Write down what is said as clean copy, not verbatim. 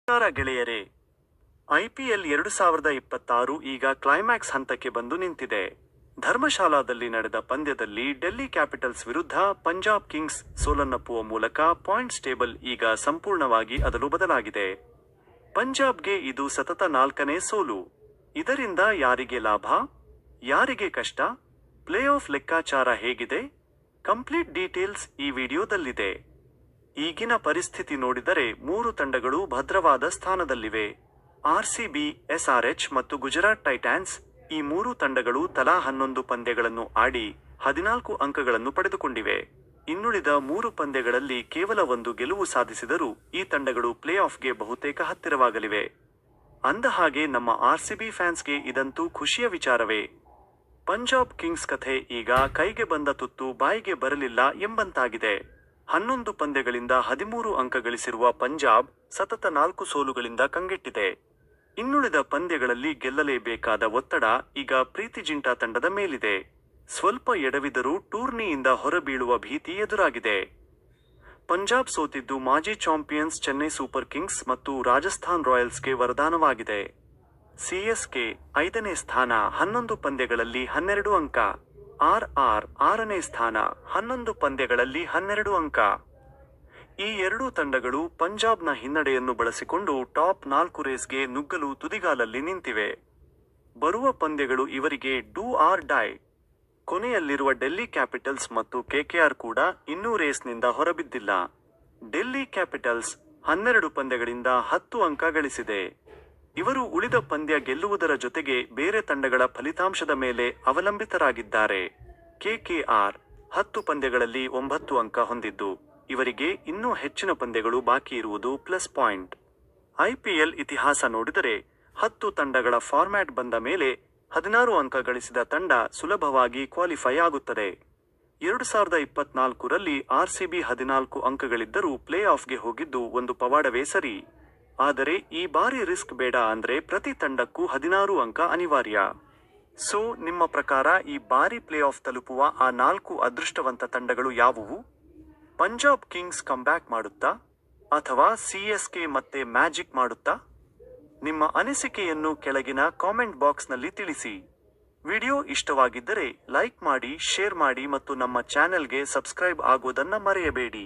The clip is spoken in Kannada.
ನಮಸ್ಕಾರ ಗೆಳೆಯರೇ, IPL 2026 ಈಗ ಕ್ಲೈಮ್ಯಾಕ್ಸ್ ಹಂತಕ್ಕೆ ಬಂದು ನಿಂತಿದೆ. ಧರ್ಮಶಾಲಾದಲ್ಲಿ ನಡೆದ ಪಂದ್ಯದಲ್ಲಿ ಡೆಲ್ಲಿ ಕ್ಯಾಪಿಟಲ್ಸ್ ವಿರುದ್ಧ ಪಂಜಾಬ್ ಕಿಂಗ್ಸ್ ಸೋಲನ್ನಪ್ಪುವ ಮೂಲಕ ಪಾಯಿಂಟ್ಸ್ ಟೇಬಲ್ ಈಗ ಸಂಪೂರ್ಣವಾಗಿ ಅದಲು ಬದಲಾಗಿದೆ. ಪಂಜಾಬ್ಗೆ ಇದು ಸತತ 4ನೇ ಸೋಲು. ಇದರಿಂದ ಯಾರಿಗೆ ಲಾಭ, ಯಾರಿಗೆ ಕಷ್ಟ, ಪ್ಲೇ ಆಫ್ ಲೆಕ್ಕಾಚಾರ ಹೇಗಿದೆ? ಕಂಪ್ಲೀಟ್ ಡೀಟೇಲ್ಸ್ ಈ ವಿಡಿಯೋದಲ್ಲಿದೆ. ಈಗಿನ ಪರಿಸ್ಥಿತಿ ನೋಡಿದರೆ 3 ತಂಡಗಳು ಭದ್ರವಾದ ಸ್ಥಾನದಲ್ಲಿವೆ. RCB, SRH ಮತ್ತು ಗುಜರಾತ್ ಟೈಟಾನ್ಸ್ ಈ 3 ತಂಡಗಳು ತಲಾ 11 ಪಂದ್ಯಗಳನ್ನು ಆಡಿ 14 ಅಂಕಗಳನ್ನು ಪಡೆದುಕೊಂಡಿವೆ. ಇನ್ನುಳಿದ 3 ಪಂದ್ಯಗಳಲ್ಲಿ ಕೇವಲ 1 ಗೆಲುವು ಸಾಧಿಸಿದರೂ ಈ ತಂಡಗಳು ಪ್ಲೇ ಆಫ್ಗೆ ಬಹುತೇಕ ಹತ್ತಿರವಾಗಲಿವೆ. ಅಂದಹಾಗೆ ನಮ್ಮ RCB ಫ್ಯಾನ್ಸ್ಗೆ ಇದಂತೂ ಖುಷಿಯ ವಿಚಾರವೇ. ಪಂಜಾಬ್ ಕಿಂಗ್ಸ್ ಕಥೆ ಈಗ ಕೈಗೆ ಬಂದ ತುತ್ತು ಬಾಯಿಗೆ ಬರಲಿಲ್ಲ ಎಂಬಂತಾಗಿದೆ. 11 ಪಂದ್ಯಗಳಿಂದ 13 ಅಂಕ ಗಳಿಸಿರುವ ಪಂಜಾಬ್ ಸತತ 4 ಸೋಲುಗಳಿಂದ ಕಂಗೆಟ್ಟಿದೆ. ಇನ್ನುಳಿದ ಪಂದ್ಯಗಳಲ್ಲಿ ಗೆಲ್ಲಲೇಬೇಕಾದ ಒತ್ತಡ ಈಗ ಪ್ರೀತಿ ಜಿಂಟಾ ತಂಡದ ಮೇಲಿದೆ. ಸ್ವಲ್ಪ ಎಡವಿದರೂ ಟೂರ್ನಿಯಿಂದ ಹೊರಬೀಳುವ ಭೀತಿ ಎದುರಾಗಿದೆ. ಪಂಜಾಬ್ ಸೋತಿದ್ದು ಮಾಜಿ ಚಾಂಪಿಯನ್ಸ್ ಚೆನ್ನೈ ಸೂಪರ್ ಕಿಂಗ್ಸ್ ಮತ್ತು ರಾಜಸ್ಥಾನ್ ರಾಯಲ್ಸ್ಗೆ ವರದಾನವಾಗಿದೆ. CSK 5ನೇ ಸ್ಥಾನ 11 ಪಂದ್ಯಗಳಲ್ಲಿ 12 ಅಂಕ. RR 6ನೇ ಸ್ಥಾನ 11 ಪಂದ್ಯಗಳಲ್ಲಿ 12 ಅಂಕ. ಈ ಎರಡೂ ತಂಡಗಳು ಪಂಜಾಬ್ನ ಹಿನ್ನಡೆಯನ್ನು ಬಳಸಿಕೊಂಡು ಟಾಪ್ 4 ರೇಸ್ಗೆ ನುಗ್ಗಲು ತುದಿಗಾಲಲ್ಲಿ ನಿಂತಿವೆ. ಬರುವ ಪಂದ್ಯಗಳು ಇವರಿಗೆ ಡೂ ಆರ್ ಡೈ. ಕೊನೆಯಲ್ಲಿರುವ ಡೆಲ್ಲಿ ಕ್ಯಾಪಿಟಲ್ಸ್ ಮತ್ತು KKR ಕೂಡ ಇನ್ನೂ ರೇಸ್ನಿಂದ ಹೊರಬಿದ್ದಿಲ್ಲ. ಡೆಲ್ಲಿ ಕ್ಯಾಪಿಟಲ್ಸ್ 12 ಪಂದ್ಯಗಳಿಂದ 10 ಅಂಕ ಗಳಿಸಿದೆ. ಇವರು ಉಳಿದ ಪಂದ್ಯ ಗೆಲ್ಲುವುದರ ಜೊತೆಗೆ ಬೇರೆ ತಂಡಗಳ ಫಲಿತಾಂಶದ ಮೇಲೆ ಅವಲಂಬಿತರಾಗಿದ್ದಾರೆ. KKR 10 ಪಂದ್ಯಗಳಲ್ಲಿ 9 ಅಂಕ ಹೊಂದಿದ್ದು, ಇವರಿಗೆ ಇನ್ನೂ ಹೆಚ್ಚಿನ ಪಂದ್ಯಗಳು ಬಾಕಿ ಇರುವುದು ಪ್ಲಸ್ ಪಾಯಿಂಟ್. IPL ಇತಿಹಾಸ ನೋಡಿದರೆ 10 ತಂಡಗಳ ಫಾರ್ಮ್ಯಾಟ್ ಬಂದ ಮೇಲೆ 16 ಅಂಕ ಗಳಿಸಿದ ತಂಡ ಸುಲಭವಾಗಿ ಕ್ವಾಲಿಫೈ ಆಗುತ್ತದೆ. 2024ರಲ್ಲಿ RCB 14 ಅಂಕಗಳಿದ್ದರೂ ಪ್ಲೇ ಆಫ್ಗೆ ಹೋಗಿದ್ದು ಒಂದು ಪವಾಡವೇ ಸರಿ. ಆದರೆ ಈ ಬಾರಿ ರಿಸ್ಕ್ ಬೇಡ ಅಂದ್ರೆ ಪ್ರತಿ ತಂಡಕ್ಕೂ 16 ಅಂಕ ಅನಿವಾರ್ಯ. ಸೊ ನಿಮ್ಮ ಪ್ರಕಾರ ಈ ಬಾರಿ ಪ್ಲೇ ಆಫ್ ತಲುಪುವ ಆ 4 ಅದೃಷ್ಟವಂತ ತಂಡಗಳು ಯಾವುವು? ಪಂಜಾಬ್ ಕಿಂಗ್ಸ್ ಕಂಬ್ಯಾಕ್ ಮಾಡುತ್ತಾ, ಅಥವಾ CSK ಮತ್ತೆ ಮ್ಯಾಜಿಕ್ ಮಾಡುತ್ತಾ? ನಿಮ್ಮ ಅನಿಸಿಕೆಯನ್ನು ಕೆಳಗಿನ ಕಾಮೆಂಟ್ ಬಾಕ್ಸ್ನಲ್ಲಿ ತಿಳಿಸಿ. ವಿಡಿಯೋ ಇಷ್ಟವಾಗಿದ್ದರೆ ಲೈಕ್ ಮಾಡಿ, ಶೇರ್ ಮಾಡಿ ಮತ್ತು ನಮ್ಮ ಚಾನೆಲ್ಗೆ ಸಬ್ಸ್ಕ್ರೈಬ್ ಆಗೋದನ್ನ ಮರೆಯಬೇಡಿ.